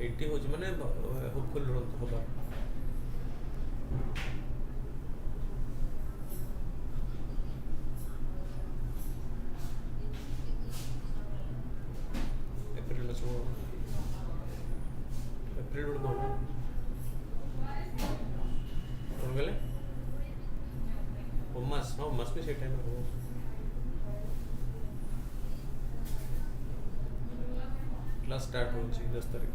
80 होची माने होपफुल होबा एप्रिल में सो एप्रिल में कौन गले मस भी से टाइम में हो क्लास स्टार्ट हो 10 तारीख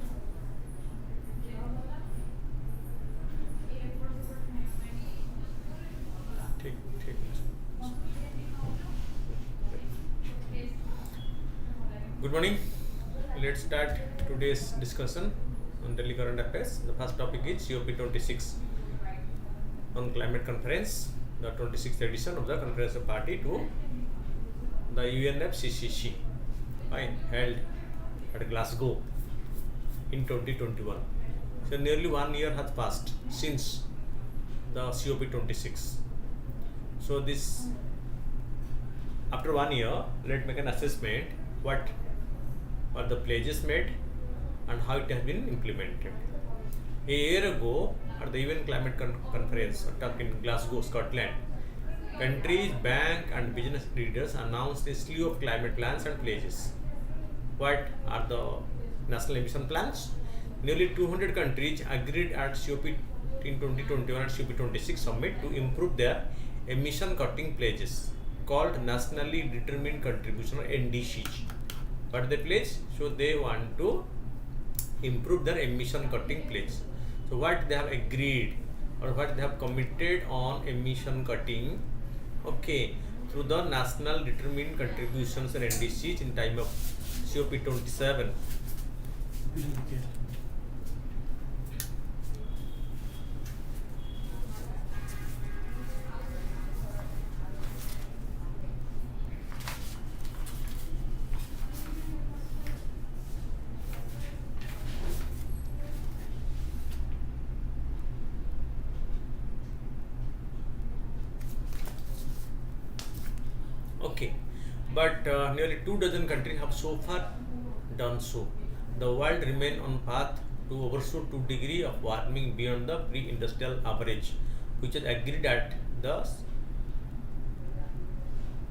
ठीक Good morning. Let's start today's discussion on daily current affairs. The first topic is COP26 on climate conference, the 26th edition of the Conference of Party to the UNFCCC, held at Glasgow in 2021. So nearly 1 year has passed since the COP26. So this, after 1 year, let's make an assessment what are the pledges made and how it has been implemented. A year ago, at the UN Climate Conference in Glasgow, Scotland, countries, bank and business leaders announced a slew of climate plans and pledges. What are the national emission plans? Nearly 200 countries agreed at COP in 2021 at COP26 summit to improve their emission cutting pledges called nationally determined contribution or NDCs. What they pledge? So they want to improve their emission cutting pledge. So what they have agreed or what they have committed on emission cutting, okay, through the national determined contributions and NDCs in time of COP27. Okay, but nearly 24 countries have so far done so. The world remains on path to overshoot 2 degrees of warming beyond the pre-industrial average, which is agreed at the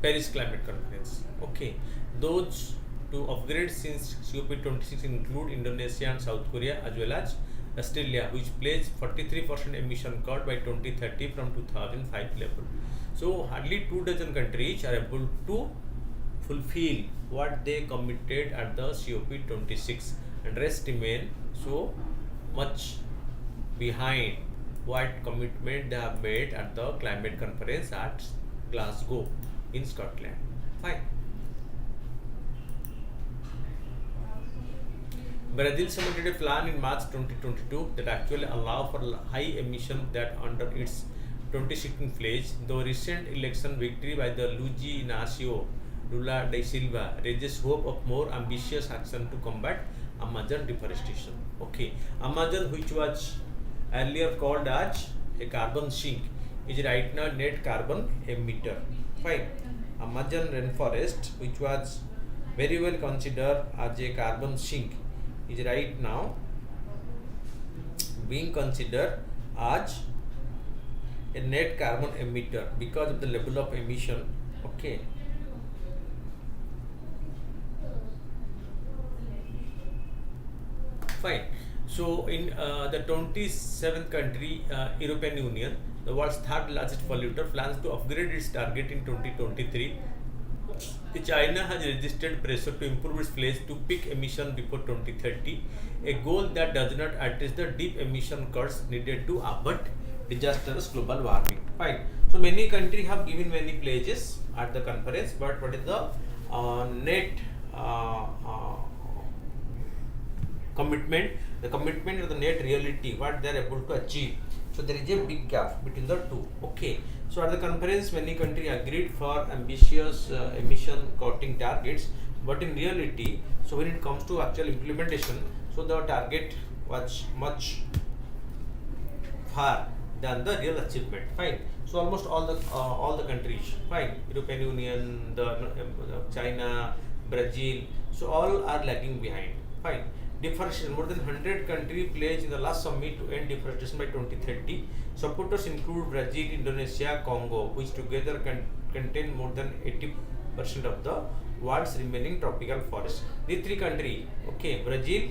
Paris Climate Conference. Okay, those to upgrade since COP26 include Indonesia and South Korea as well as Australia, which pledged 43% emission cut by 2030 from 2005 level. So hardly 24 countries are able to fulfill what they committed at the COP26, and rest remain so much behind what commitment they have made at the climate conference at Glasgow in Scotland. Fine. Brazil submitted a plan in March 2022 that actually allow for high emission that under its 2016 pledge. Though recent election victory by the Luiz Inácio Lula da Silva raises hope of more ambitious action to combat Amazon deforestation. Okay, Amazon, which was earlier called as a carbon sink, is right now net carbon emitter. Fine. Amazon rainforest, which was very well considered as a carbon sink, is right now being considered as a net carbon emitter because of the level of emission. Okay, fine. So in the 27th country, European Union, the world's third largest polluter, plans to upgrade its target in 2023. China has registered pressure to improve its pledge to peak emission before 2030, a goal that does not address the deep emission cuts needed to avert disastrous global warming. Fine. So many countries have given many pledges at the conference, but what is the net commitment? The commitment or the net reality, what they are able to achieve. So there is a big gap between the two. Okay. So at the conference, many countries agreed for ambitious emission cutting targets, but in reality, so when it comes to actual implementation, so the target was much far than the real achievement. Fine. So almost all the countries, fine, European Union, the China, Brazil, so all are lagging behind. Fine. deforestation. More than 100 countries pledged in the last summit to end deforestation by 2030. Supporters include Brazil, Indonesia, Congo, which together contain more than 80% of the world's remaining tropical forest. These three countries, okay, Brazil,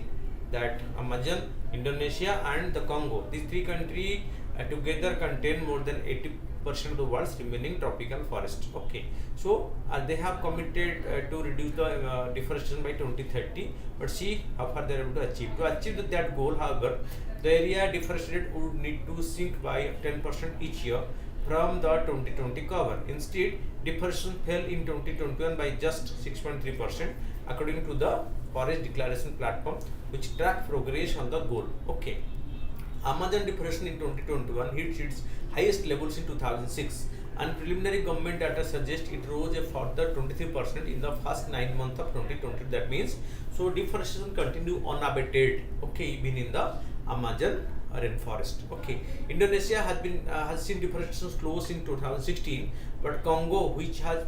that Amazon, Indonesia, and the Congo. These three countries together contain more than 80% of the world's remaining tropical forest. Okay, so they have committed to reduce the deforestation by 2030. But see how far they are able to achieve. To achieve that goal, however, the area deforested would need to shrink by 10% each year from the 2020 cover. Instead, deforestation fell in 2021 by just 6.3%, according to the Forest Declaration Platform, which track progress on the goal. Okay, Amazon deforestation in 2021 hit its highest levels in 2006, and preliminary government data suggests it rose a further 23% in the first 9 months of 2020. That means, so deforestation continue unabated. Okay, even in the Amazon rainforest. Okay, Indonesia has seen deforestation slow in 2016, but Congo, which has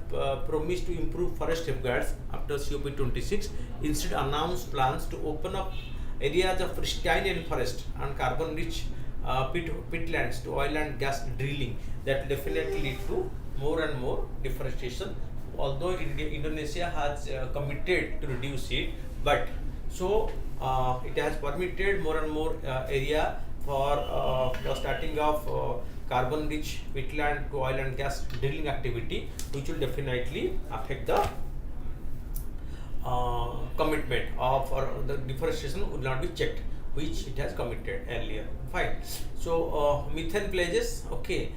promised to improve forest safeguards after COP26, instead announced plans to open up areas of pristine rainforest and carbon-rich peatlands to oil and gas drilling. That will definitely lead to more and more deforestation. Although Indonesia has committed to reduce it, but so it has permitted more and more area for the starting of carbon-rich peatland to oil and gas drilling activity, which will definitely affect the commitment of the deforestation would not be checked, which it has committed earlier. Fine. So methane pledges. Okay.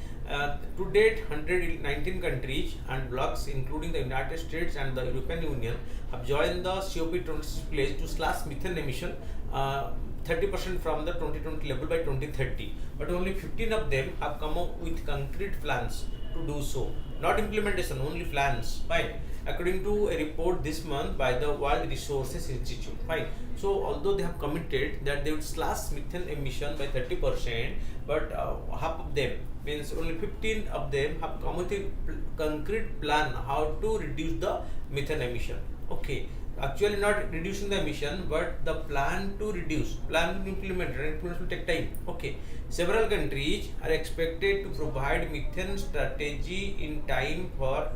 To date, 119 countries and blocs, including the United States and the European Union, have joined the COP26 pledge to slash methane emission 30% from the 2020 level by 2030. But only 15 of them have come up with concrete plans to do so. Not implementation, only plans. Fine. According to a report this month by the World Resources Institute. Fine. So although they have committed that they would slash methane emission by 30%, but half of them, means only 15 of them, have come with a concrete plan how to reduce the methane emission. Okay, actually not reducing the emission, but the plan to reduce, plan to implement, and implement will take time. Okay, several countries are expected to provide methane strategy in time for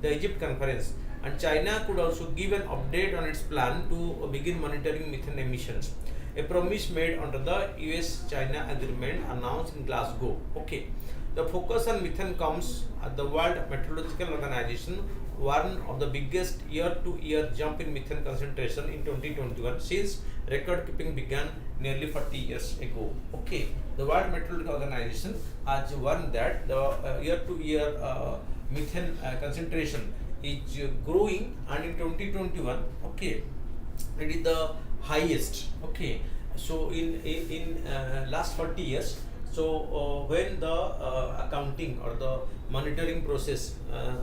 the Egypt conference, and China could also give an update on its plan to begin monitoring methane emissions, a promise made under the US-China agreement announced in Glasgow. Okay, the focus on methane comes as the World Meteorological Organization warned of the biggest year-to-year jump in methane concentration in 2021 since record keeping began nearly 40 years ago. Okay, the World Meteorological Organization has warned that the year-to-year methane concentration is growing, and in 2021, okay, it is the highest. Okay, so in last 40 years. So when the accounting or the monitoring process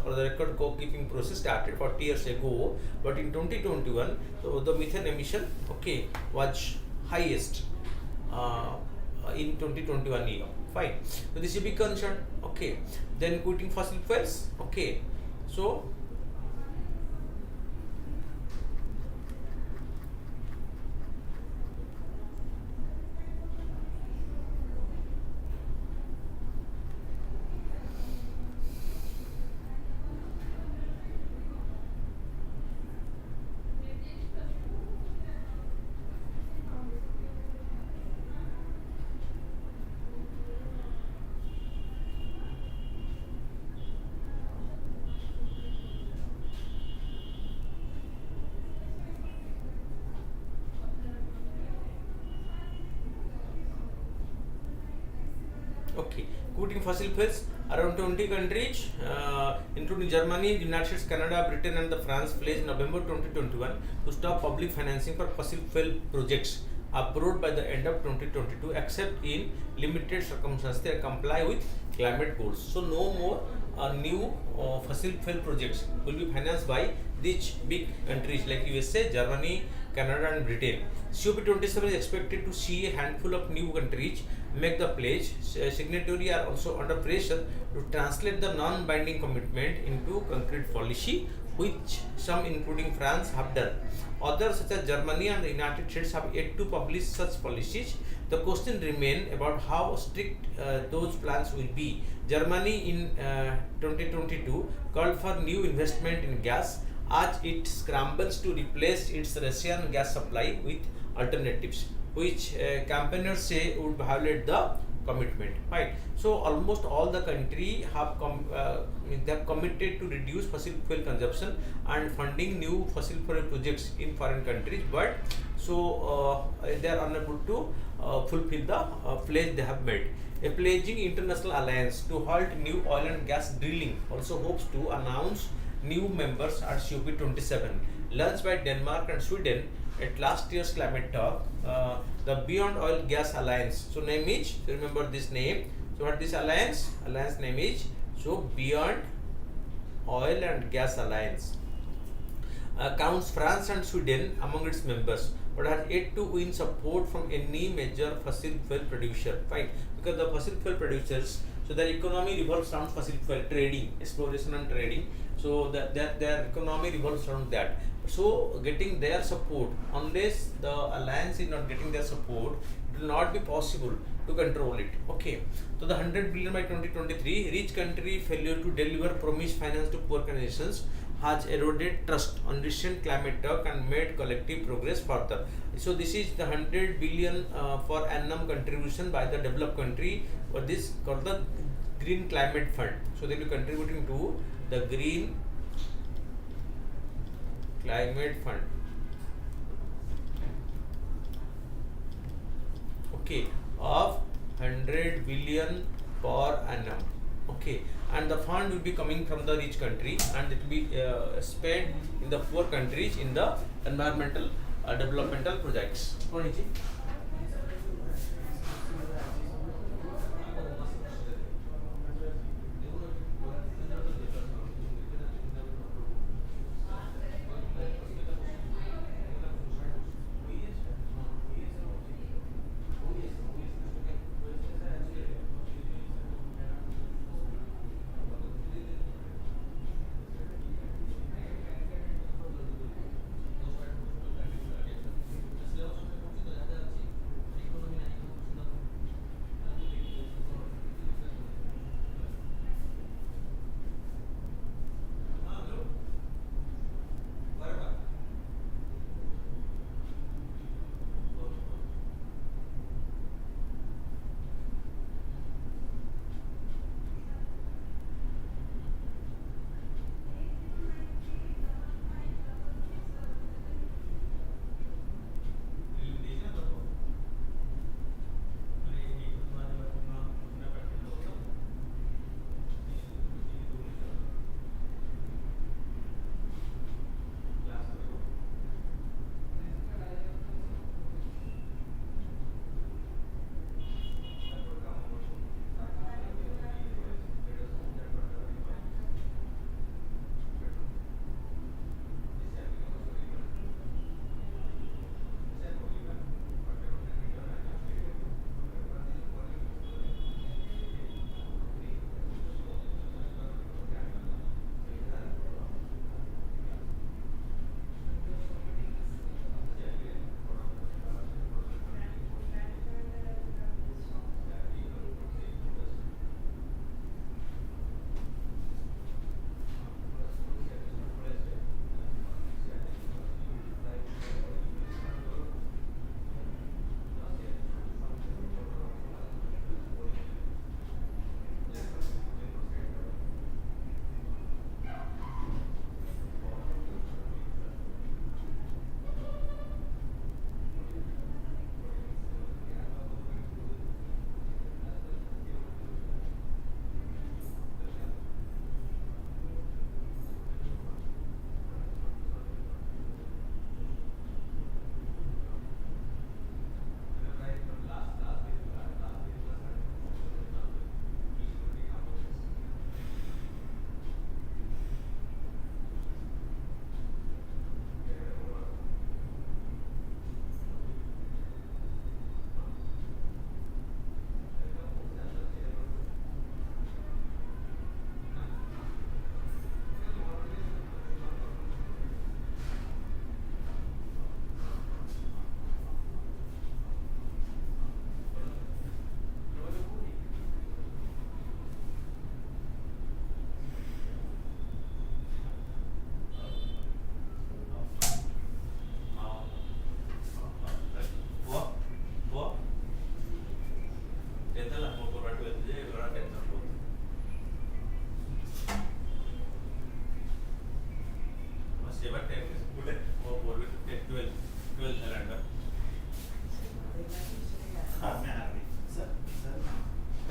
or the record keeping process started 40 years ago, but in 2021, so the methane emission, okay, was highest in 2021 year. Fine. So this is a big concern. Okay. Then quitting fossil fuels. Okay. So okay, quitting fossil fuels. Around 20 countries, including Germany, United States, Canada, Britain, and the France, pledged in November 2021 to stop public financing for fossil fuel projects approved by the end of 2022, except in limited circumstances they comply with climate goals. So no more new fossil fuel projects will be financed by these big countries like USA, Germany, Canada, and Britain. COP27 is expected to see a handful of new countries make the pledge. Signatories are also under pressure to translate the non-binding commitment into concrete policy which some including France have done. Others such as Germany and the United States have yet to publish such policies. The question remains about how strict those plans will be. Germany in 2022 called for new investment in gas as it scrambles to replace its Russian gas supply with alternatives, which campaigners say would violate the commitment. Right. So almost all the country have they have committed to reduce fossil fuel consumption and funding new fossil fuel projects in foreign countries, but they are unable to fulfill the pledge they have made. A pledging international alliance to halt new oil and gas drilling also hopes to announce new members at COP27, launched by Denmark and Sweden at last year's climate talk. The Beyond Oil Gas Alliance. So name is, remember this name. So what this alliance? Alliance name is Beyond Oil and Gas Alliance. Counts France and Sweden among its members, but has yet to win support from any major fossil fuel producer. Fine, because the fossil fuel producers, so their economy revolves around fossil fuel trading, exploration and trading. So their economy revolves around that. So getting their support, unless the alliance is not getting their support, it will not be possible to control it. Okay. So the 100 billion by 2023, rich country failure to deliver promised finance to poor nations has eroded trust on recent climate talk and made collective progress further. So this is the 100 billion for annum contribution by the developed country for this called the Green Climate Fund. So they will be contributing to the Green Climate Fund. Okay, of 100 billion per annum. Okay, and the fund will be coming from the rich country and it will be spent in the poor countries in the environmental developmental projects.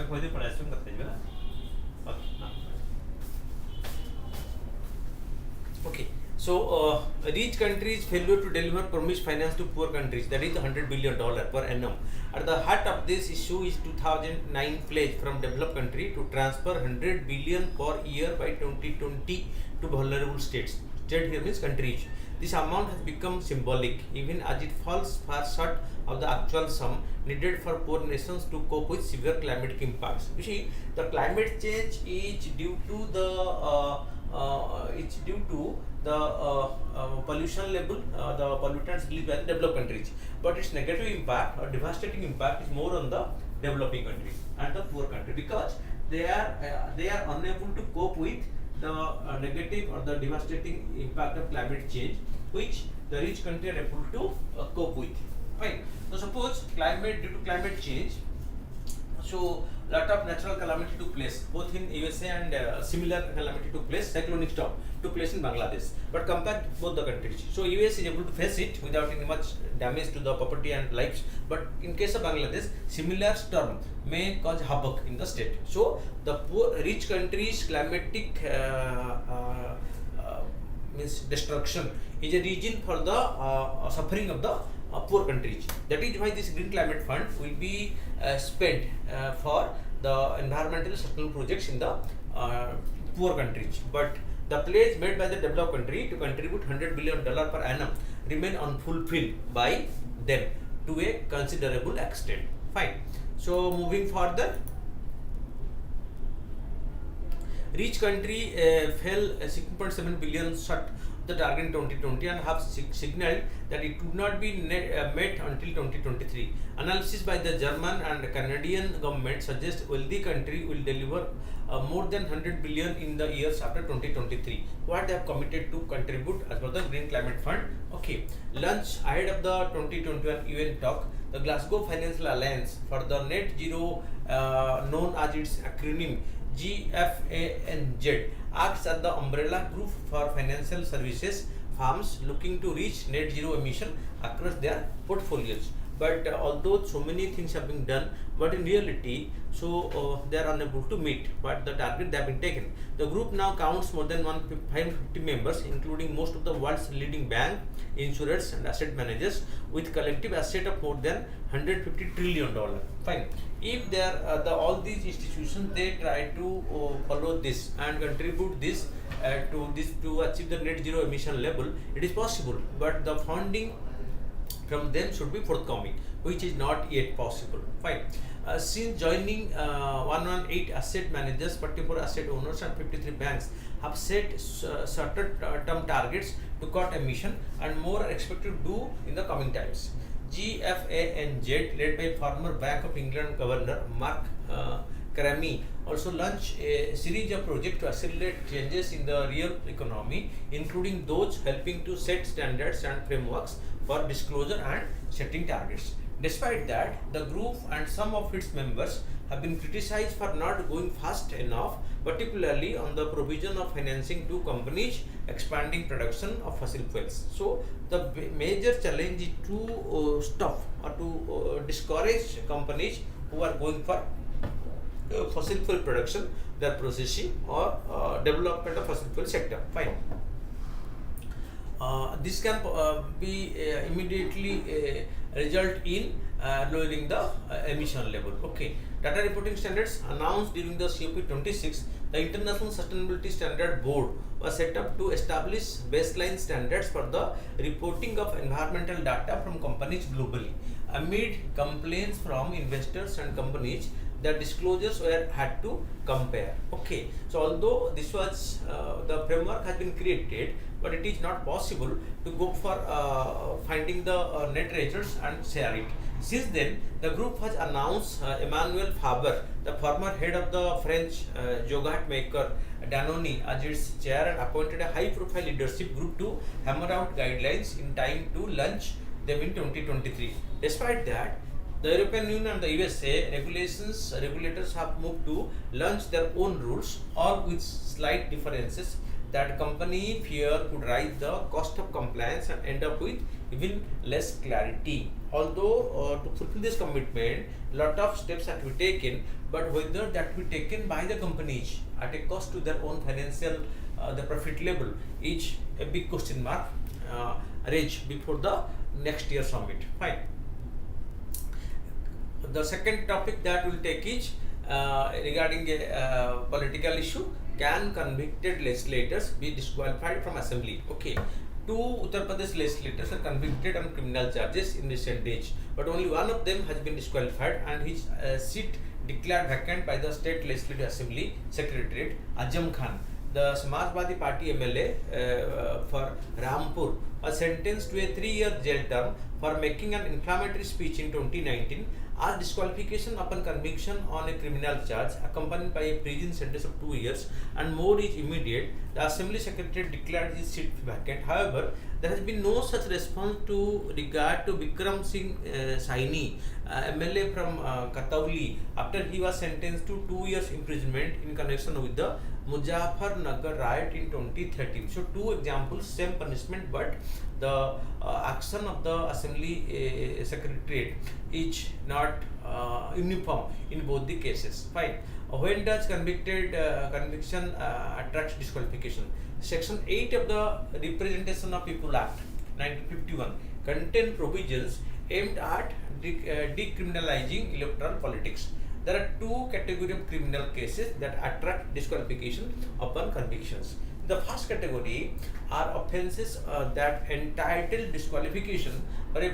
खोज पड़ा आसम कथा जिबा okay. So rich countries failure to deliver promised finance to poor countries, that is $100 billion per annum. At the heart of this issue is 2009 pledge from developed country to transfer 100 billion per year by 2020 to vulnerable states. State here means countries. This amount has become symbolic even as it falls far short of the actual sum needed for poor nations to cope with severe climatic impacts. You see, the climate change is due to the pollution level, the pollutants released by the developed countries. But its negative impact or devastating impact is more on the developing countries and the poor country, because they are unable to cope with the negative or the devastating impact of climate change, which the rich country are able to cope with. Fine. So suppose due to climate change, so lot of natural calamity took place both in USA and similar calamity took place, cyclonic storm took place in Bangladesh. But compared to both the countries, so US is able to face it without any much damage to the property and lives. But in case of Bangladesh, similar storm may cause havoc in the state. So the rich countries' climatic means destruction is a reason for the suffering of the poor countries. That is why this Green Climate Fund will be spent for the environmental sustainable projects in the poor countries. But the pledge made by the developed country to contribute $100 billion per annum remain unfulfilled by them to a considerable extent. Fine. So moving further, rich country fell 6.7 billion short the target in 2020 and have signaled that it would not be met until 2023. Analysis by the German and Canadian government suggests wealthy country will deliver more than 100 billion in the years after 2023. What they have committed to contribute as per the Green Climate Fund. Okay, launch ahead of the 2021 UN talk. The Glasgow Financial Alliance for the Net Zero, known as its acronym GFANZ, acts as the umbrella group for financial services firms looking to reach net zero emission across their portfolios. But although so many things have been done, but in reality, they are unable to meet what the target they have been taken. The group now counts more than 550 members, including most of the world's leading bank, insurers, and asset managers, with collective asset of more than $150 trillion. Fine. If they are all these institutions, they try to follow this and contribute this to achieve the net zero emission level, it is possible. But the funding from them should be forthcoming, which is not yet possible. Fine. Since joining 118 asset managers, 44 asset owners, and 53 banks have set certain term targets to cut emission, and more are expected to do in the coming times. GFANZ, led by former Bank of England Governor Mark Carney, also launched a series of projects to accelerate changes in the real economy, including those helping to set standards and frameworks for disclosure and setting targets. Despite that, the group and some of its members have been criticized for not going fast enough, particularly on the provision of financing to companies expanding production of fossil fuels. So, the major challenge is to stop or to discourage companies who are going for fossil fuel production, their processing or development of fossil fuel sector. Fine. This can be immediately result in lowering the emission level. Okay. Data reporting standards announced during the COP26, the International Sustainability Standard Board was set up to establish baseline standards for the reporting of environmental data from companies globally. Amid complaints from investors and companies, the disclosures had to compare. Okay, so although this was the framework has been created, but it is not possible to go for finding the net results and share it. Since then, the group has announced Emmanuel Faber, the former head of the French yogurt maker Danone, as its chair, and appointed a high-profile leadership group to hammer out guidelines in time to launch them in 2023. Despite that, the European Union and the USA regulators have moved to launch their own rules, all with slight differences that company fear could rise the cost of compliance and end up with even less clarity. Although to fulfill this commitment, lot of steps have to be taken, but whether that will be taken by the companies at a cost to their own financial the profit level is a big question mark raised before the next year summit. Fine. The second topic that we'll take is regarding a political issue. Can convicted legislators be disqualified from assembly? Okay, two Uttar Pradesh legislators are convicted on criminal charges in recent days, but only one of them has been disqualified and his seat declared vacant by the State Legislative Assembly Secretariat. Azam Khan, the Samajwadi Party MLA for Rampur, was sentenced to a 3-year jail term for making an inflammatory speech in 2019. As disqualification upon conviction on a criminal charge accompanied by a prison sentence of 2 years and more is immediate, the Assembly Secretary declared his seat vacant. However, there has been no such response to regard to Vikram Singh Saini, MLA from Katauli, after he was sentenced to 2 years imprisonment in connection with the Muzaffarnagar riot in 2013. So, two examples, same punishment, but the action of the Assembly Secretariat is not uniform in both the cases. Fine. When does conviction attracts disqualification? Section 8 of the Representation of People Act 1951 contain provisions aimed at decriminalizing electoral politics. There are two categories of criminal cases that attract disqualification upon convictions. The first category are offences that entitle disqualification for a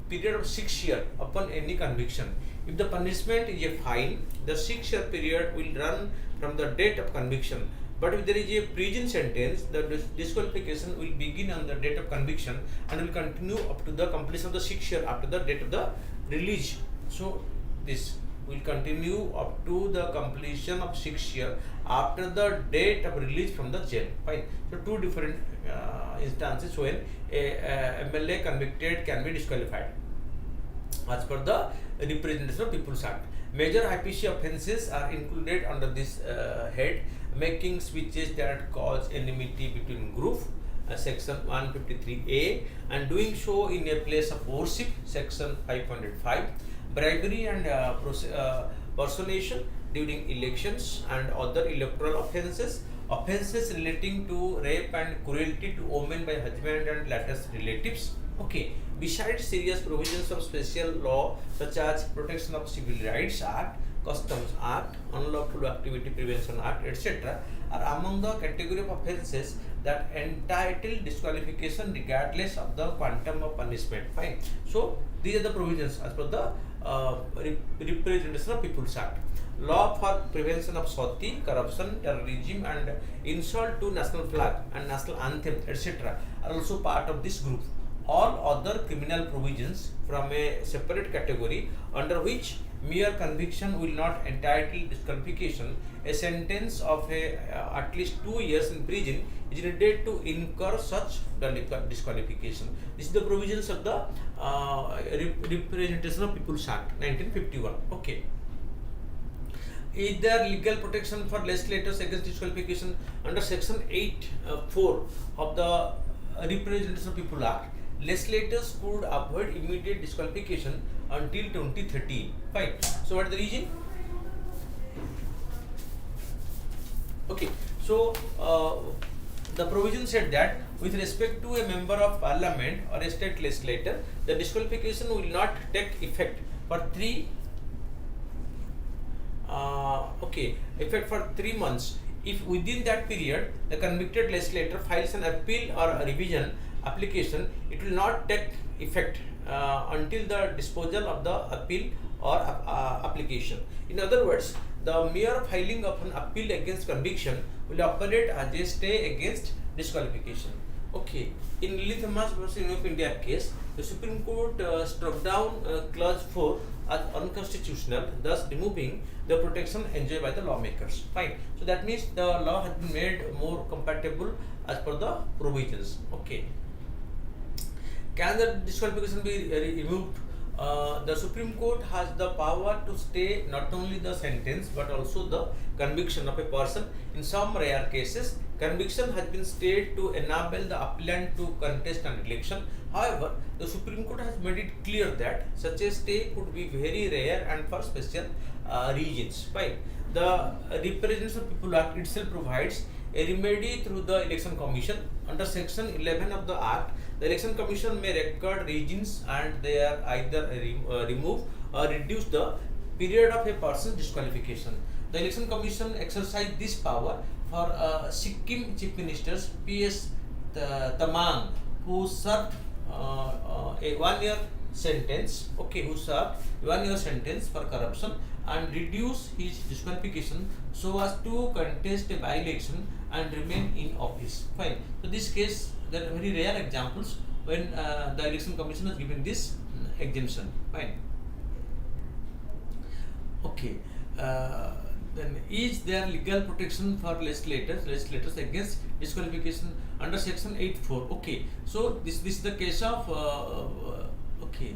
period of 6 years upon any conviction. If the punishment is a fine, the 6-year period will run from the date of conviction. But if there is a prison sentence, the disqualification will begin on the date of conviction and will continue up to the completion of the 6 years after the date of the release. So this will continue up to the completion of 6 years after the date of release from the jail. Fine. So two different instances when a MLA convicted can be disqualified as per the Representation of People's Act. Major IPC offences are included under this head: making speeches that cause enmity between group, section 153A, and doing so in a place of worship, section 505, bribery and personation during elections, and other electoral offences, offences relating to rape and cruelty to women by husband and latest relatives. Okay. Besides serious provisions of special law such as Protection of Civil Rights Act, Customs Act, Unlawful Activity Prevention Act, etc., are among the category of offences that entitle disqualification regardless of the quantum of punishment. Fine. So these are the provisions as per the Representation of People's Act. Law for prevention of sati, corruption, terrorism, and insult to national flag and national anthem, etc., are also part of this group. All other criminal provisions from a separate category under which mere conviction will not entitle disqualification, a sentence of at least 2 years in prison is needed to incur such disqualification. This is the provisions of the Representation of People's Act 1951. Okay. Is there legal protection for legislators against disqualification? Under section 8(4) of the Representation of People Act, legislators could avoid immediate disqualification until 2013. Fine. So what is the reason? Okay. So the provision said that with respect to a member of parliament or a state legislator, the disqualification will not take effect for 3 months. If within that period the convicted legislator files an appeal or a revision application, it will not take effect until the disposal of the appeal or application. In other words, the mere filing of an appeal against conviction will operate as a stay against disqualification. Okay. In Lilith vs. Union of India case, the Supreme Court struck down clause 4 as unconstitutional, thus removing the protection enjoyed by the lawmakers. Fine. So that means the law has been made more compatible as per the provisions. Okay. Can the disqualification be removed the Supreme Court has the power to stay not only the sentence but also the conviction of a person. In some rare cases, conviction has been stayed to enable the appellant to contest an election. However, the Supreme Court has made it clear that such a stay could be very rare and for special reasons. Fine. The Representation of People Act itself provides a remedy through the Election Commission. Under Section 11 of the Act, the Election Commission may record reasons and they are either remove or reduce the period of a person's disqualification. The Election Commission exercised this power for Sikkim Chief Minister's P.S. Tamang, who served a 1 year sentence, who served 1 year sentence for corruption and reduce his disqualification so as to contest a by-election and remain in office. Fine. So this case, there are very rare examples when the Election Commission has given this exemption. Fine. Okay. Then is there legal protection for legislators against disqualification under Section 8(4)? Okay. So this is the case of okay.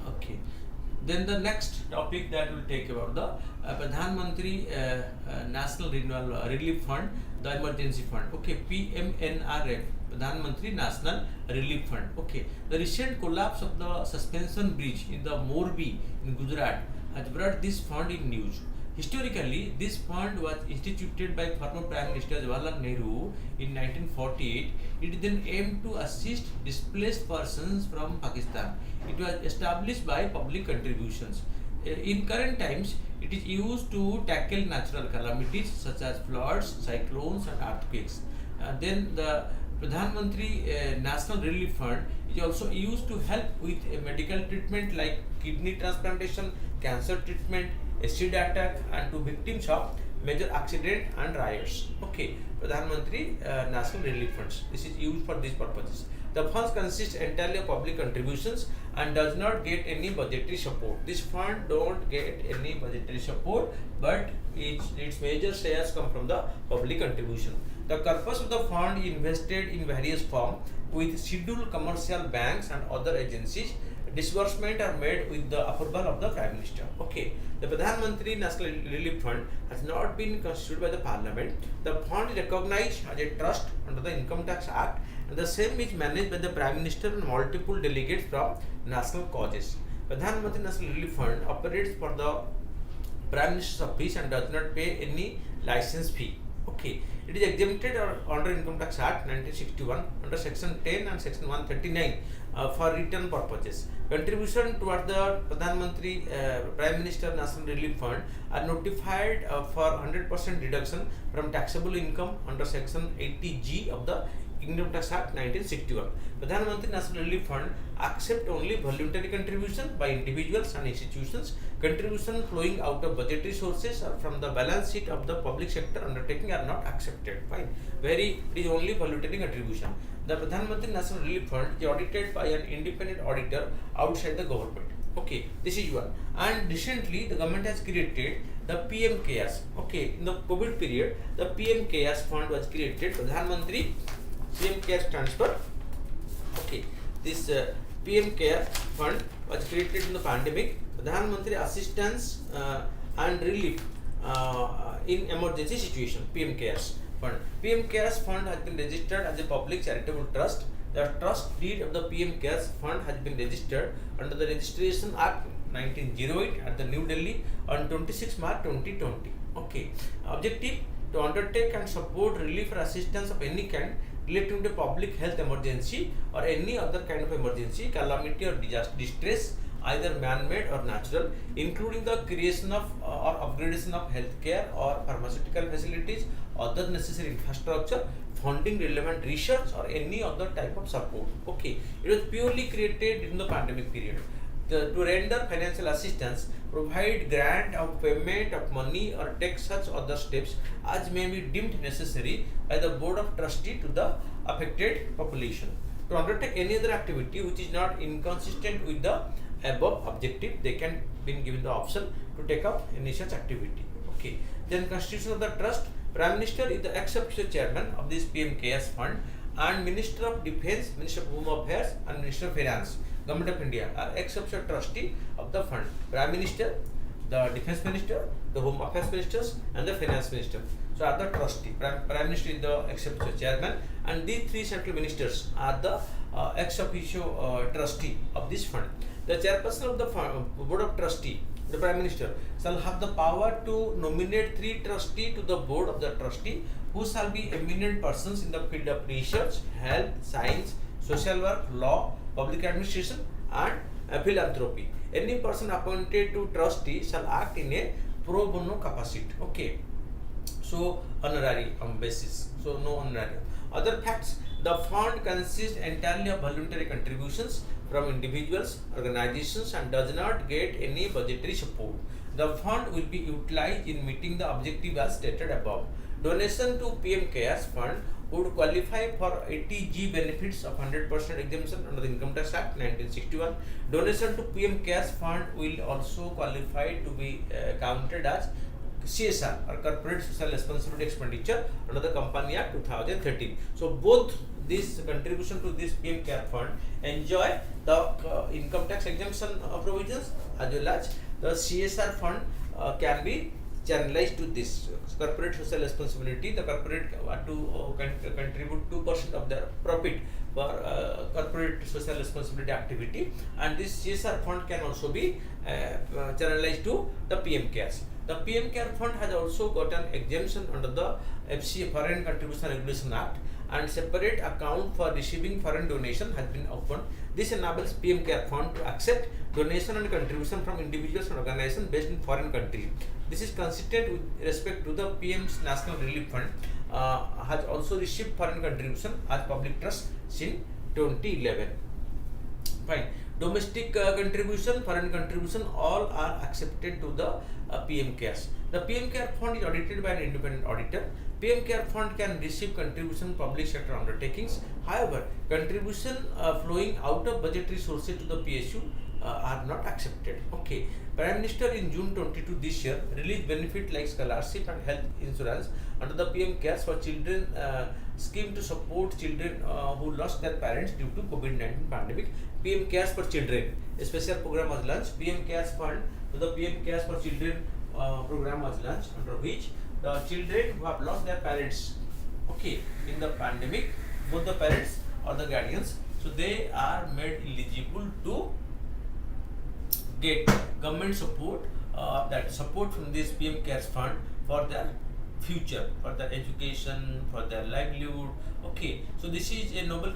Okay. Then the next topic that will take about the Pradhan Mantri National Relief Fund, the emergency fund. Okay, PMNRF, Pradhan Mantri National Relief Fund. Okay, the recent collapse of the suspension bridge in the Morbi in Gujarat has brought this fund in news. Historically, this fund was instituted by former Prime Minister Jawaharlal Nehru in 1948. It then aimed to assist displaced persons from Pakistan. It was established by public contributions. In current times, it is used to tackle natural calamities such as floods, cyclones and earthquakes. Then the Pradhan Mantri National Relief Fund is also used to help with medical treatment like kidney transplantation, cancer treatment, acid attack and to victims of major accident and riots. Okay, Pradhan Mantri National Relief Funds. This is used for these purposes. The funds consist entirely of public contributions and does not get any budgetary support. This fund don't get any budgetary support, but its major shares come from the public contribution. The purpose of the fund is invested in various forms with scheduled commercial banks and other agencies. Disbursement are made with the approval of the Prime Minister. Okay, the Pradhan Mantri National Relief Fund has not been constituted by the Parliament. The fund is recognized as a trust under the Income Tax Act, and the same is managed by the Prime Minister and multiple delegates from national causes. Pradhan Mantri National Relief Fund operates for the Prime Minister's office and does not pay any license fee. Okay, it is exempted under Income Tax Act 1961 under Section 10 and Section 139 for return purposes. Contribution toward the Pradhan Mantri Prime Minister National Relief Fund are notified for 100% deduction from taxable income under Section 80G of the Income Tax Act 1961. Pradhan Mantri National Relief Fund accept only voluntary contribution by individuals and institutions. Contribution flowing out of budgetary sources or from the balance sheet of the public sector undertaking are not accepted. Fine. It is only voluntary contribution. The Pradhan Mantri National Relief Fund is audited by an independent auditor outside the government. Okay, this is one. And recently, the government has created the PMKS. Okay, in the COVID period, the PMKS fund was created. Pradhan Mantri PMKS stands for. Okay, this PMKS fund was created in the pandemic. Pradhan Mantri Assistance and Relief in Emergency Situation. PMKS fund. PMKS fund has been registered as a public charitable trust. The trust deed of the PMKS fund has been registered under the Registration Act 1908 at the New Delhi on 26 March 2020. Okay, objective to undertake and support relief or assistance of any kind relating to public health emergency or any other kind of emergency, calamity or distress, either man-made or natural, including the creation of or upgradation of healthcare or pharmaceutical facilities, other necessary infrastructure, funding relevant research or any other type of support. Okay, it was purely created during the pandemic period. To render financial assistance, provide grant of payment of money or take such other steps as may be deemed necessary by the Board of Trustees to the affected population. To undertake any other activity which is not inconsistent with the above objective, they can be given the option to take up any such activity. Okay. Then constitution of the trust. Prime Minister is the ex-officio chairman of this PMKS fund, and Minister of Defence, Minister of Home Affairs, and Minister of Finance, Government of India are ex-officio trustee of the fund. Prime Minister, the Defence Minister, the Home Affairs Ministers, and the Finance Minister. So are the trustee. Prime Minister is the ex-officio chairman, and these three central ministers are the ex-officio trustee of this fund. The chairperson of the board of trustee, the Prime Minister, shall have the power to nominate 3 trustees to the board of the trustee, who shall be eminent persons in the field of research, health, science, social work, law, public administration, and philanthropy. Any person appointed to trustee shall act in a pro bono capacity. Okay. So honorary basis. So no honorary. Other facts: the fund consists entirely of voluntary contributions from individuals, organizations, and does not get any budgetary support. The fund will be utilized in meeting the objective as stated above. Donation to PMKS fund would qualify for 80G benefits of 100% exemption under the Income Tax Act 1961. Donation to PMKS fund will also qualify to be counted as CSR or Corporate Social Responsibility Expenditure under the Company Act 2013. So both this contribution to this PM Care Fund enjoy the income tax exemption provisions, as well as the CSR fund can be channelized to this corporate social responsibility. The corporate to contribute 2% of their profit for corporate social responsibility activity, and this CSR fund can also be channelized to the PM Cares. The PM Care Fund has also got an exemption under the FCA Foreign Contribution Regulation Act, and separate account for receiving foreign donation has been opened. This enables PM Care Fund to accept donation and contribution from individuals and organizations based in foreign countries. This is consistent with respect to the PM's National Relief Fund, has also received foreign contribution as public trust since 2011. Fine. Domestic contribution, foreign contribution, all are accepted to the PM Cares. The PM Care Fund is audited by an independent auditor. PM Care Fund can receive contribution public sector undertakings. However, contribution flowing out of budgetary sources to the PSU are not accepted. Okay. Prime Minister in June 22 this year released benefit like scholarship and health insurance under the PM Cares for Children scheme to support children who lost their parents due to COVID-19 pandemic. PM Cares for Children, a special program was launched. PM Cares Fund to the PM Cares for Children program was launched, under which the children who have lost their parents, okay, in the pandemic, both the parents or the guardians, so they are made eligible to get government support, that support from this PM Cares Fund for their future, for their education, for their livelihood. Okay, so this is a noble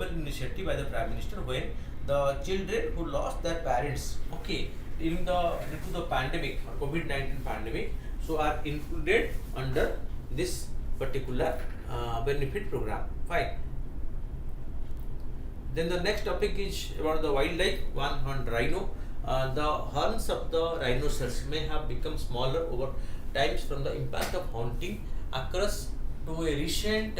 initiative by the Prime Minister, when the children who lost their parents, okay, due to the pandemic or COVID-19 pandemic, so are included under this particular benefit program. Fine. Then the next topic is about the wildlife. One-horned rhino. The horns of the rhinoceros may have become smaller over times from the impact of hunting, across to a recent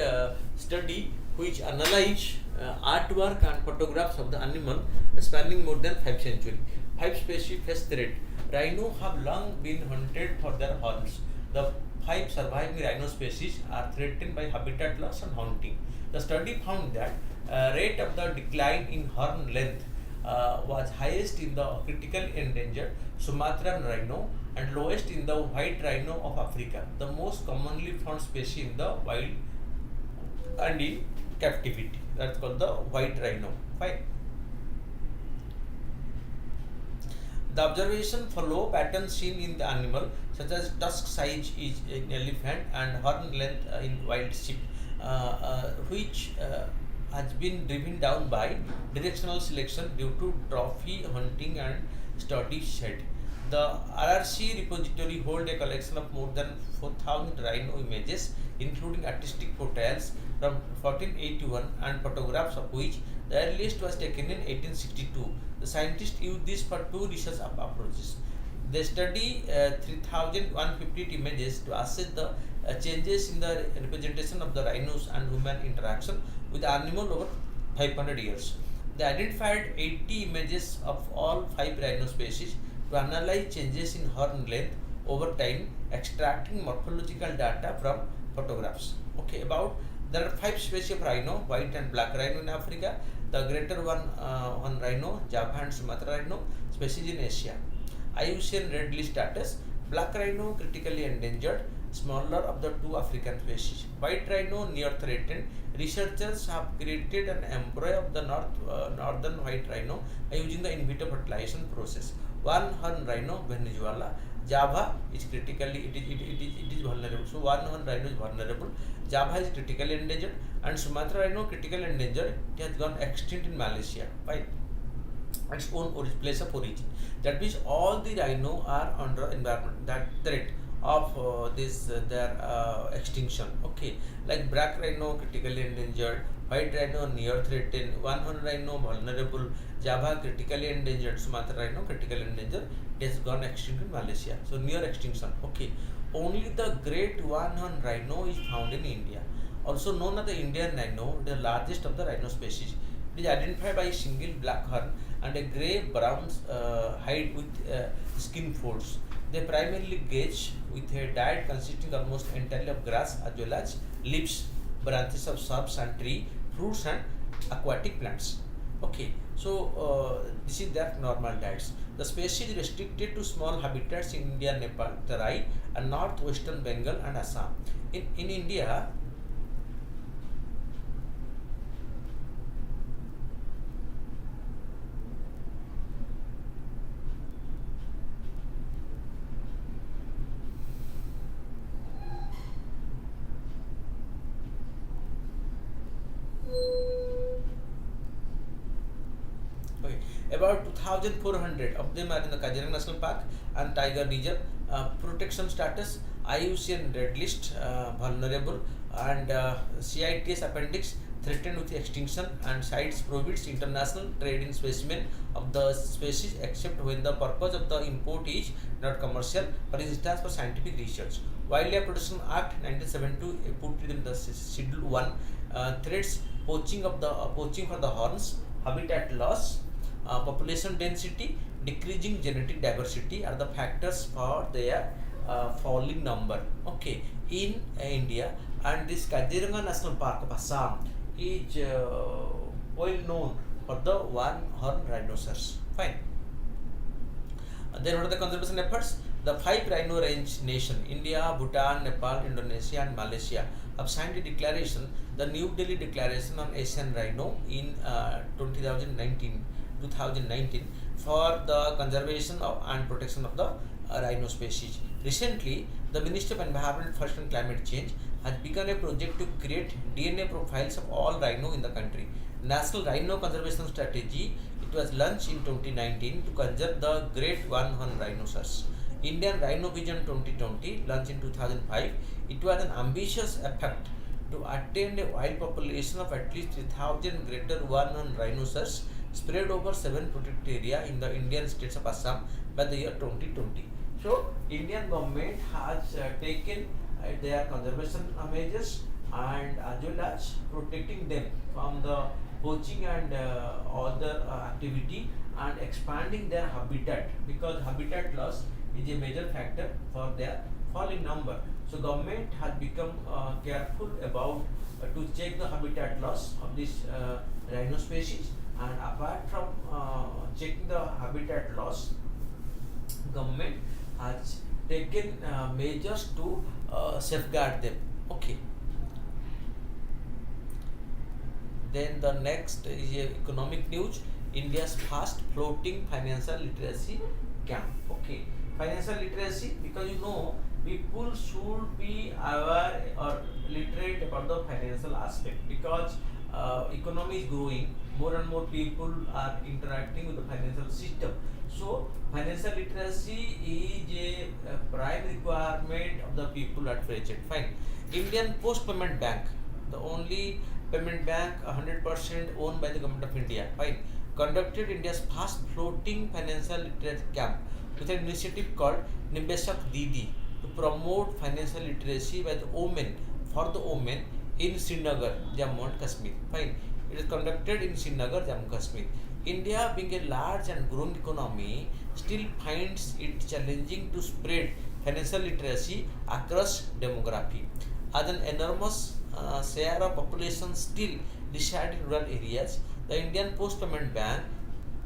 study which analyzed artwork and photographs of the animal spanning more than 5 centuries. 5 species face threat. Rhino have long been hunted for their horns. The 5 surviving rhino species are threatened by habitat loss and hunting. The study found that rate of the decline in horn length was highest in the critically endangered Sumatran rhino and lowest in the white rhino of Africa, the most commonly found species in the wild and in captivity. That's called the white rhino. Fine. The observation for low patterns seen in the animal, such as tusk size in elephant and horn length in wild sheep, which has been driven down by directional selection due to trophy hunting and sturdy shed. The RRC repository holds a collection of more than 4,000 rhino images, including artistic portraits from 1481 and photographs of which the earliest was taken in 1862. The scientists used this for 2 research approaches. They study 3,150 images to assess the changes in the representation of the rhinos and human interaction with the animal over 500 years. They identified 80 images of all 5 rhino species to analyze changes in horn length over time extracting morphological data from photographs. Okay, about there are 5 species of rhino: white and black rhino in Africa, the greater one rhino, Java and Sumatra rhino, species in Asia. IUCN red list status: black rhino critically endangered, smaller of the two African species. White rhino near threatened. Researchers have created an embryo of the northern white rhino by using the in vitro fertilization process. One horn rhino, Venezuela. Java is critically it is vulnerable. So one horn rhino is vulnerable. Java is critically endangered, and Sumatra rhino critically endangered. It has gone extinct in Malaysia. Right? Its own place of origin. That means all the rhino are under environment that threat of their extinction. Okay, like black rhino critically endangered, white rhino near threatened, one horn rhino vulnerable, Java critically endangered, Sumatra rhino critically endangered. It has gone extinct in Malaysia. So near extinction. Okay, only the great one horn rhino is found in India. Also known as the Indian rhino, the largest of the rhino species. It is identified by a single black horn and a grey-brown hide with skin folds. They primarily graze with a diet consisting almost entirely of grass as well as leaves, branches of shrubs and tree, fruits and aquatic plants. Okay, so this is their normal diets. The species is restricted to small habitats in India, Nepal, Terai, and northwestern Bengal and Assam. In India, okay, about 2,400 of them are in the Kaziranga National Park and Tiger Reserve. Protection status: IUCN red list, vulnerable, and CITES appendix threatened with extinction, and CITES prohibits international trade in specimen of the species except when the purpose of the import is not commercial, for instance for scientific research. Wildlife Protection Act 1972 put it in the Schedule 1, threats poaching for the horns, habitat loss, population density, decreasing genetic diversity are the factors for their falling number. Okay, in India, and this Kaziranga National Park of Assam is well known for the one horn rhinoceros. Fine. Then what are the conservation efforts? The 5 rhino range nation India, Bhutan, Nepal, Indonesia and Malaysia have signed a declaration, the New Delhi Declaration on Asian Rhino in 2019 for the conservation and protection of the rhino species. Recently, the Ministry of Environment, Forest and Climate Change has begun a project to create DNA profiles of all rhino in the country. National Rhino Conservation Strategy, it was launched in 2019 to conserve the great one horn rhinoceros. Indian Rhino Vision 2020, launched in 2005, it was an ambitious effort to attain a wild population of at least 3,000 greater one horn rhinoceros spread over 7 protected areas in the Indian states of Assam by the year 2020. So, Indian government has taken their conservation measures and as well as protecting them from the poaching and other activity and expanding their habitat, because habitat loss is a major factor for their falling number. So government has become careful about to check the habitat loss of this rhino species, and apart from checking the habitat loss, government has taken measures to safeguard them. Okay. Then the next is economic news. India's fast floating financial literacy camp. Okay, financial literacy, because people should be aware or literate about the financial aspect, because economy is growing, more and more people are interacting with the financial system. So financial literacy is a prime requirement of the people at present. Fine. Indian Post Payment Bank, the only payment bank 100% owned by the government of India, fine, conducted India's fast floating financial literacy camp with an initiative called Nibesak Didi to promote financial literacy by the women, for the women in Srinagar, Jammu and Kashmir. Fine. It is conducted in Srinagar, Jammu and Kashmir. India, being a large and growing economy, still finds it challenging to spread financial literacy across demography. As an enormous share of population still reside in rural areas, the Indian Post Payment Bank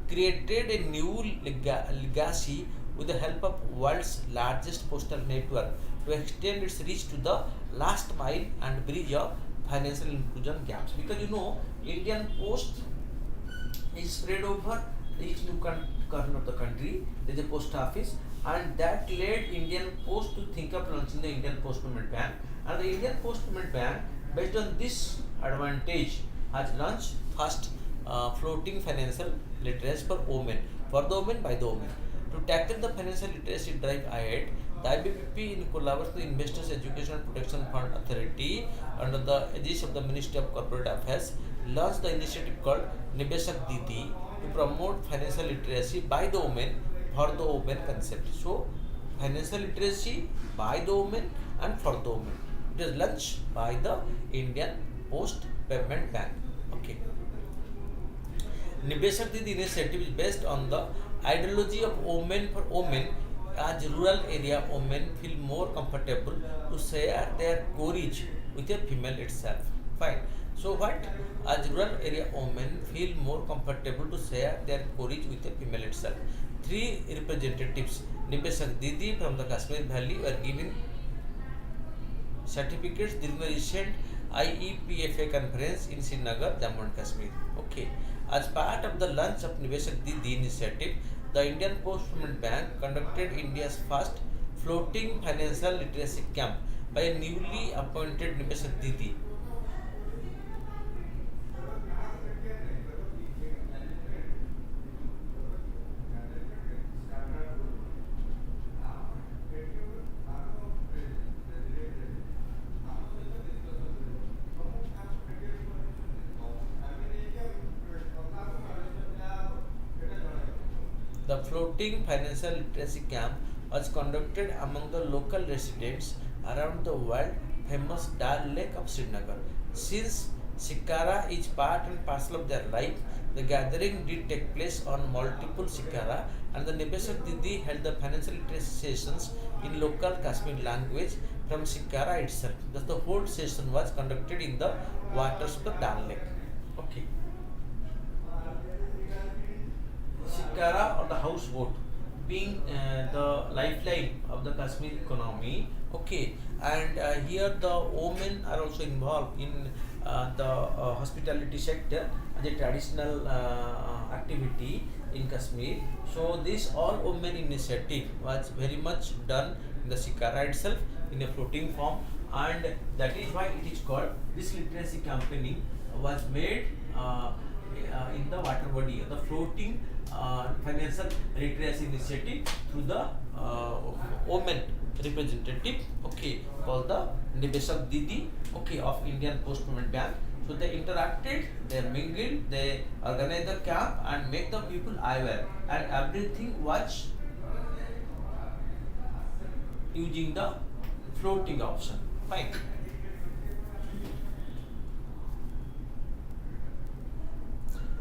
created a new legacy with the help of world's largest postal network to extend its reach to the last mile and bridge of financial inclusion gaps. Because Indian Post is spread over each corner of the country. There is a post office, and that led Indian Post to think of launching the Indian Post Payment Bank. And the Indian Post Payment Bank, based on this advantage, has launched first floating financial literacy for women, by the women. To tackle the financial literacy drive ahead, the IBPP, in collaboration with Investors Education and Protection Fund Authority under the aegis of the Ministry of Corporate Affairs, launched the initiative called Niveshak Didi to promote financial literacy by the women for the women concept. So, financial literacy by the women and for the women. It is launched by the Indian Post Payment Bank. Okay. Niveshak Didi initiative is based on the ideology of women for women, as rural area women feel more comfortable to share their courage with a female itself. Fine. So what? As rural area women feel more comfortable to share their courage with a female itself. Three representatives, Niveshak Didi from the Kashmir Valley, were given certificates during the recent IEPFA conference in Srinagar, Jammu and Kashmir. Okay. As part of the launch of Niveshak Didi initiative, the Indian Post Payment Bank conducted India's first floating financial literacy camp by a newly appointed Niveshak Didi. The floating financial literacy camp was conducted among the local residents around the world famous Dal Lake of Srinagar. Since Shikara is part and parcel of their life, the gathering did take place on multiple Shikara, and the Niveshak Didi held the financial literacy sessions in local Kashmiri language from Shikara itself. Thus, the whole session was conducted in the waters of the Dal Lake. Okay. Shikara, or the houseboat, being the lifeline of the Kashmir economy. Okay, and here the women are also involved in the hospitality sector as a traditional activity in Kashmir. So this all women initiative was very much done in the Shikara itself in a floating form, and that is why it is called, this literacy campaigning was made in the water body, the floating financial literacy initiative through the women representative, okay, called the Niveshak Didi, okay, of Indian Post Payment Bank. So they interacted, they mingled, they organized the camp and make the people aware, and everything was using the floating option. Fine.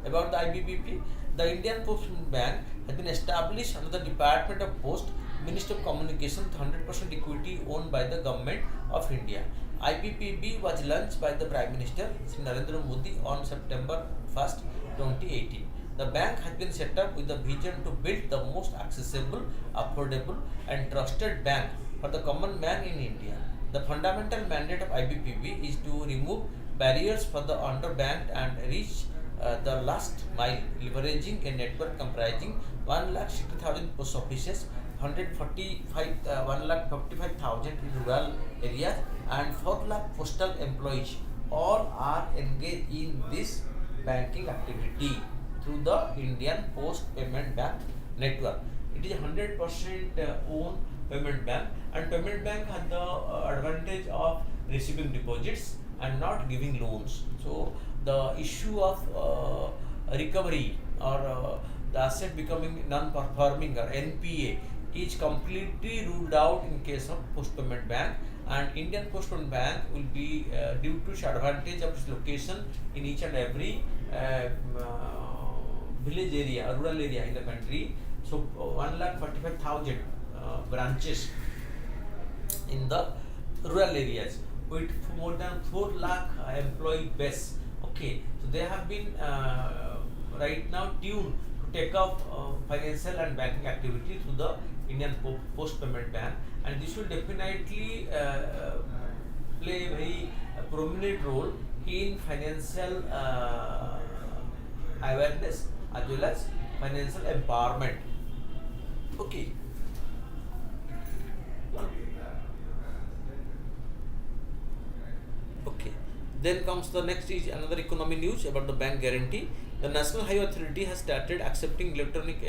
About the IBPP, the Indian Post Bank has been established under the Department of Post, Ministry of Communication, with 100% equity owned by the Government of India. IBPB was launched by the Prime Minister Shri Narendra Modi on September 1st, 2018. The bank has been set up with the vision to build the most accessible, affordable and trusted bank for the common man in India. The fundamental mandate of IBPB is to remove barriers for the underbanked and reach the last mile, leveraging a network comprising 1,60,000 post offices, 1,55,000 in rural areas, and 4 lakh postal employees. All are engaged in this banking activity through the Indian Post Payment Bank network. It is 100% owned payment bank, and payment bank has the advantage of receiving deposits and not giving loans. So the issue of recovery or the asset becoming non-performing or NPA is completely ruled out in case of Post Payment Bank, and Indian Post Payment Bank will be due to its advantage of its location in each and every village area, rural area in the country. So 1,45,000 branches in the rural areas with more than 4 lakh employee base. Okay, so they have been right now tuned to take up financial and banking activity through the Indian Post Payment Bank, and this will definitely play a very prominent role in financial awareness as well as financial empowerment. Okay. Okay. Then comes the next is another economy news about the bank guarantee. The National Highway Authority has started accepting electronic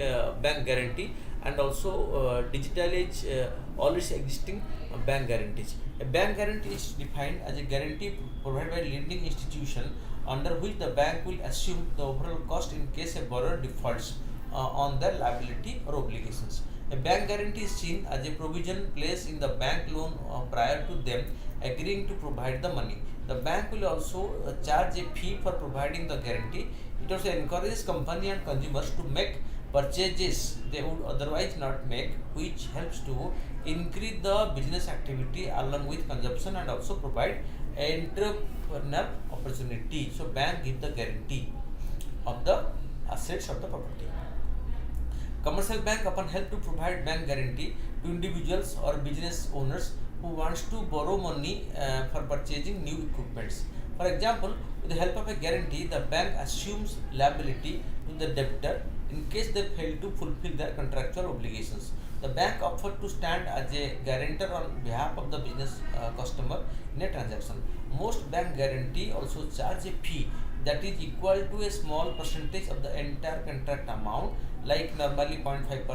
bank guarantee and also digitalize all its existing bank guarantees. A bank guarantee is defined as a guarantee provided by lending institution under which the bank will assume the overall cost in case a borrower defaults on their liability or obligations. A bank guarantee is seen as a provision placed in the bank loan prior to them agreeing to provide the money. The bank will also charge a fee for providing the guarantee. It also encourages company and consumers to make purchases they would otherwise not make, which helps to increase the business activity along with consumption and also provide entrepreneur opportunity. So bank give the guarantee of the assets of the property. Commercial bank often help to provide bank guarantee to individuals or business owners who wants to borrow money for purchasing new equipments. For example, with the help of a guarantee, the bank assumes liability to the debtor in case they fail to fulfill their contractual obligations. The bank offered to stand as a guarantor on behalf of the business customer in a transaction. Most bank guarantee also charge a fee that is equal to a small percentage of the entire contract amount, like normally 0.5%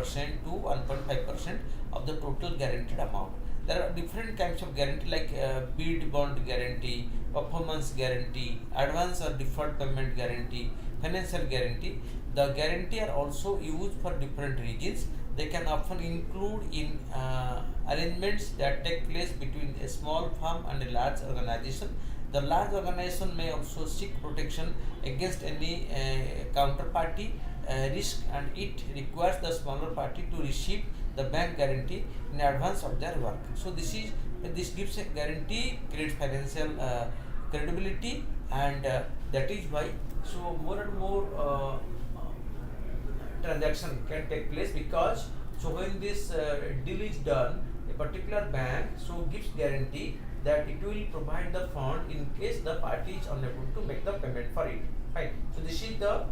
to 1.5% of the total guaranteed amount. There are different kinds of guarantee like bid bond guarantee, performance guarantee, advance or deferred payment guarantee, financial guarantee. The guarantee are also used for different reasons. They can often include in arrangements that take place between a small firm and a large organization. The large organization may also seek protection against any counterparty risk, and it requires the smaller party to receive the bank guarantee in advance of their work. So this gives a guarantee, creates financial credibility, and that is why so more and more transaction can take place, because so when this deal is done, a particular bank so gives guarantee that it will provide the fund in case the party is unable to make the payment for it. Fine. So this is the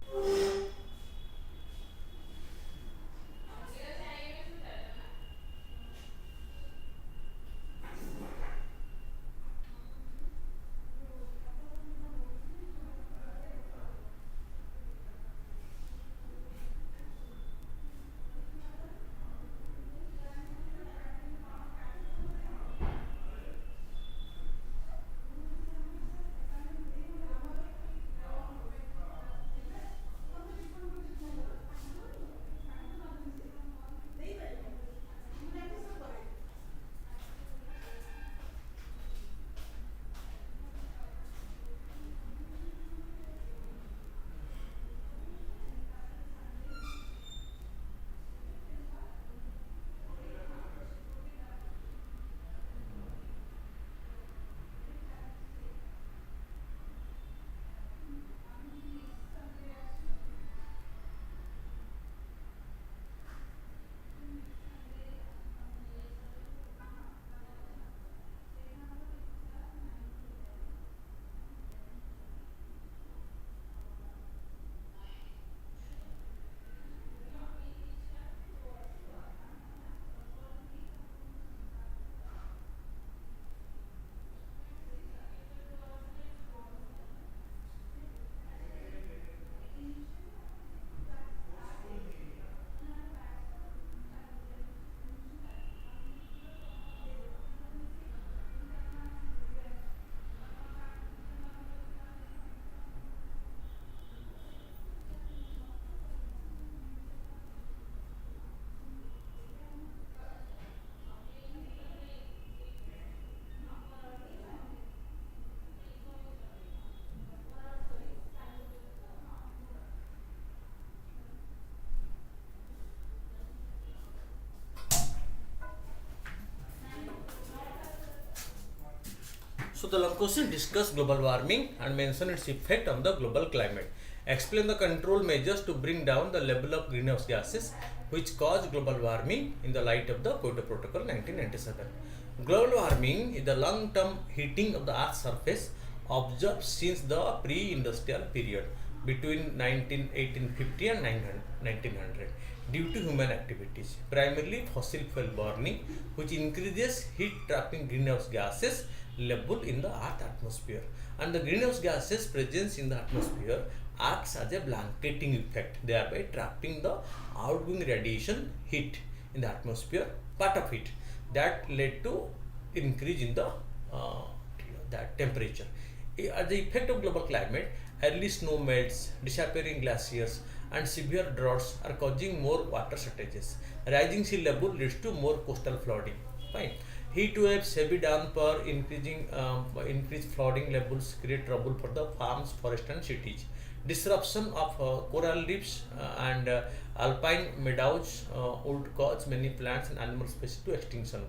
the long question, discuss global warming and mention its effect on the global climate. Explain the control measures to bring down the level of greenhouse gases which cause global warming in the light of the Kyoto Protocol 1997. Global warming is the long-term heating of the Earth's surface observed since the pre-industrial period between 1850 and 1900 due to human activities, primarily fossil fuel burning, which increases heat trapping greenhouse gases level in the Earth atmosphere. And the greenhouse gases presence in the atmosphere acts as a blanketing effect, thereby trapping the outgoing radiation heat in the atmosphere, part of it that led to increase in the that temperature. As the effect of global climate, early snow melts, disappearing glaciers, and severe droughts are causing more water shortages. Rising sea level leads to more coastal flooding. Fine. Heat waves, heavy downpour, increased flooding levels create trouble for the farms, forests, and cities. Disruption of coral reefs and alpine meadows would cause many plants and animal species to extinction.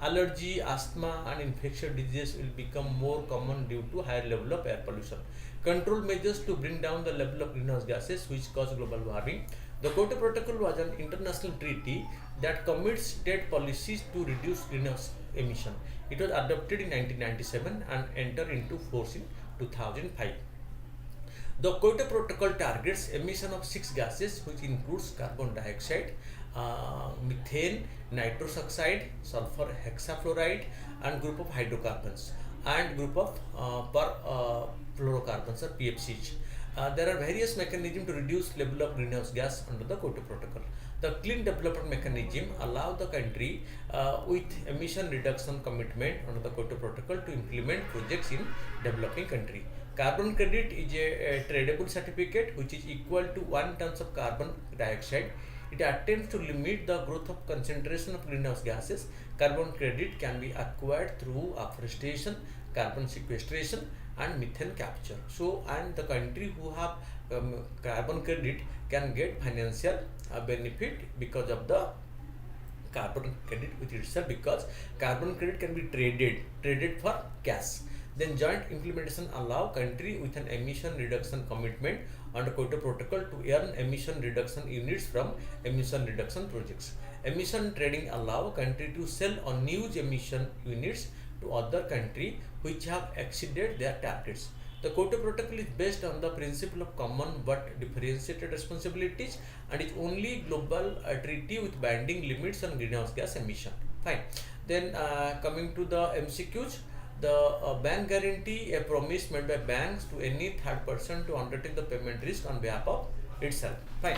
Allergy, asthma, and infectious diseases will become more common due to higher level of air pollution. Control measures to bring down the level of greenhouse gases which cause global warming. The Kyoto Protocol was an international treaty that commits state policies to reduce greenhouse emission. It was adopted in 1997 and entered into force in 2005. The Kyoto Protocol targets emission of 6 gases which includes carbon dioxide, methane, nitrous oxide, sulfur hexafluoride, and group of hydrocarbons and group of fluorocarbons or PFCs. There are various mechanisms to reduce level of greenhouse gas under the Kyoto Protocol. The clean development mechanism allow the country with emission reduction commitment under the Kyoto Protocol to implement projects in developing country. Carbon credit is a tradable certificate which is equal to 1 ton of carbon dioxide. It attempts to limit the growth of concentration of greenhouse gases. Carbon credit can be acquired through afforestation, carbon sequestration, and methane capture. So, and the country who have carbon credit can get financial benefit because of the carbon credit with itself, because carbon credit can be traded for cash. Then joint implementation allow country with an emission reduction commitment under Kyoto Protocol to earn emission reduction units from emission reduction projects. Emission trading allow country to sell unused emission units to other country which have exceeded their targets. The Kyoto Protocol is based on the principle of common but differentiated responsibilities and is only global treaty with binding limits on greenhouse gas emission. Fine. Then coming to the MCQs, the bank guarantee, a promise made by banks to any third person to undertake the payment risk on behalf of itself. Fine.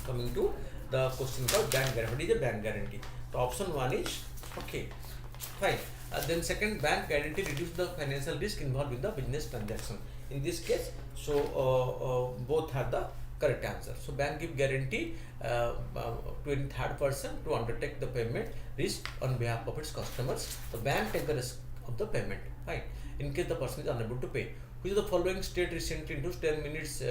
Coming to the question called bank guarantee. What is a bank guarantee? So option 1 is okay. Fine. Then second, bank guarantee reduce the financial risk involved in the business transaction. In this case, so both are the correct answer. So bank give guarantee to any third person to undertake the payment risk on behalf of its customers. The bank take the risk of the payment. Fine. In case the person is unable to pay. Which of the following state recently introduced 10 minutes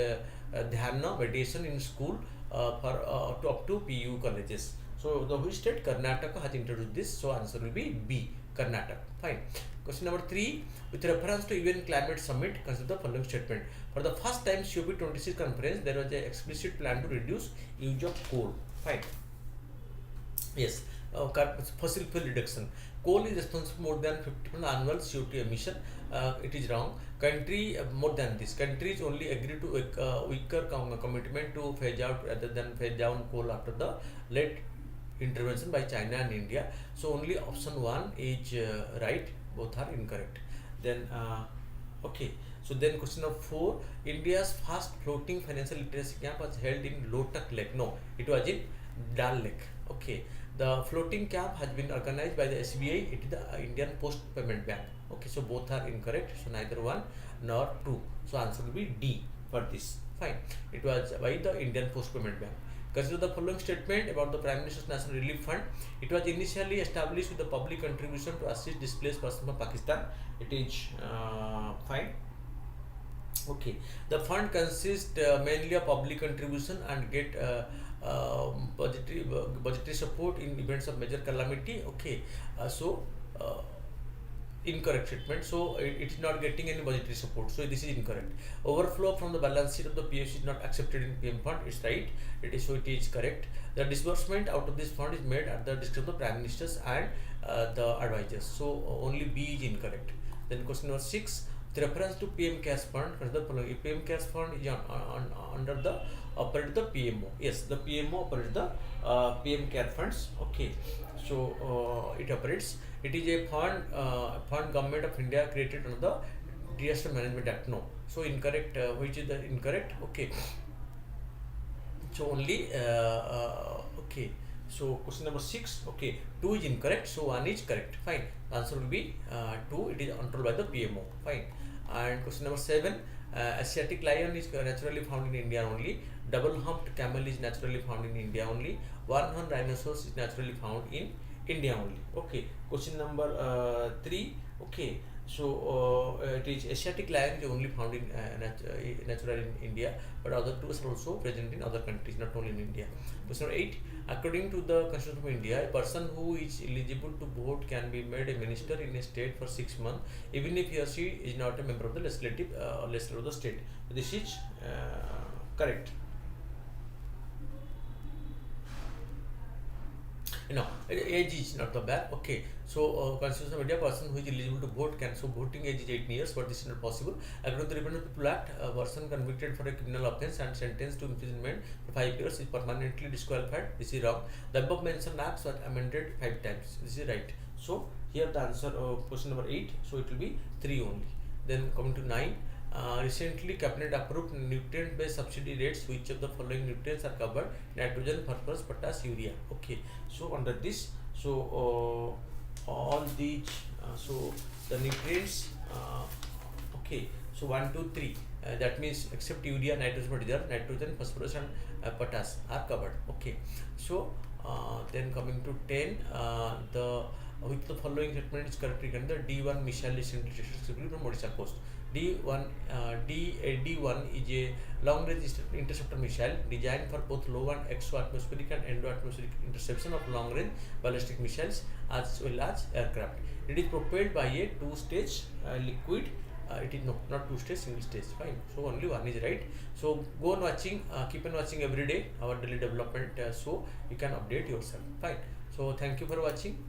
dhyana meditation in school for to up to PU colleges? So the which state? Karnataka has introduced this. So answer will be B. Karnataka. Fine. Question number 3. With reference to UN Climate Summit, consider the following statement. For the first time COP26 conference, there was an explicit plan to reduce use of coal. Fine. Yes. Fossil fuel reduction. Coal is responsible for more than 50% annual CO2 emission. It is wrong. Country more than this. Countries only agree to weaker commitment to phase out rather than phase down coal after the late intervention by China and India. So only option 1 is right, both are incorrect. Then okay, so then question number 4. India's first floating financial literacy camp was held in Lotak Lake. No, it was in Dal Lake. Okay, the floating camp has been organized by the SBI. It is the Indian Post Payment Bank. Okay, so both are incorrect. So neither 1 nor 2. So answer will be D for this. Fine. It was by the Indian Post Payment Bank. Consider the following statement about the Prime Minister's National Relief Fund. It was initially established with the public contribution to assist displaced persons from Pakistan. It is fine. Okay. The fund consists mainly of public contribution and get budgetary support in events of major calamity. Okay. incorrect statement. So it is not getting any budgetary support. So this is incorrect. Overflow from the balance sheet of the PSU is not accepted in PM fund. It's right. It is, so it is correct. The disbursement out of this fund is made at the discretion of the prime ministers and the advisors. So only B is incorrect. Then question number 6. With reference to PM cash fund, consider the following. PM cash fund is under the operate the PMO. Yes, the PMO operates the PM care funds. Okay, so it operates. It is a fund government of India created under the Disaster Management Act. No, so incorrect. Which is the incorrect? Okay, so only okay. So question number 6. Okay, 2 is incorrect. So 1 is correct. Fine. The answer will be 2. It is controlled by the PMO. Fine. And question number 7. Asiatic lion is naturally found in India only. Double humped camel is naturally found in India only. One horned rhinoceros is naturally found in India only. Okay. Question number 3. Okay. So it is Asiatic lion is only found in natural in India, but other two are also present in other countries, not only in India. Question number 8. According to the Constitution of India, a person who is eligible to vote can be made a minister in a state for 6 months, even if he or she is not a member of the legislative legislature of the state. This is correct. No, age is not the bad. Okay, so Constitution of India, person who is eligible to vote can, so voting age is 18 years, but this is not possible. According to the Revenue People Act, a person convicted for a criminal offence and sentenced to imprisonment for 5 years is permanently disqualified. This is wrong. The above mentioned acts were amended 5 times. This is right. So here the answer of question number 8. So it will be 3 only. Then coming to 9. Recently, Cabinet approved nutrient-based subsidy rates. Which of the following nutrients are covered? Nitrogen, phosphorus, potash, urea. Okay. So under this, so all these, so the nutrients. Okay. So 1, 2, 3. That means except urea, nitrogen, phosphorus, and potash are covered. Okay. So then coming to 10, the which the following statement is correct regarding the D1 missile recently tested from Odisha coast. D1 is a long-range interceptor missile designed for both low and exo-atmospheric and endo-atmospheric interception of long-range ballistic missiles as well as aircraft. It is propelled by a 2-stage liquid. It is not 2-stage, single stage. Fine. So only 1 is right. So go on watching, keep on watching every day our daily development, so you can update yourself. Fine. So thank you for watching.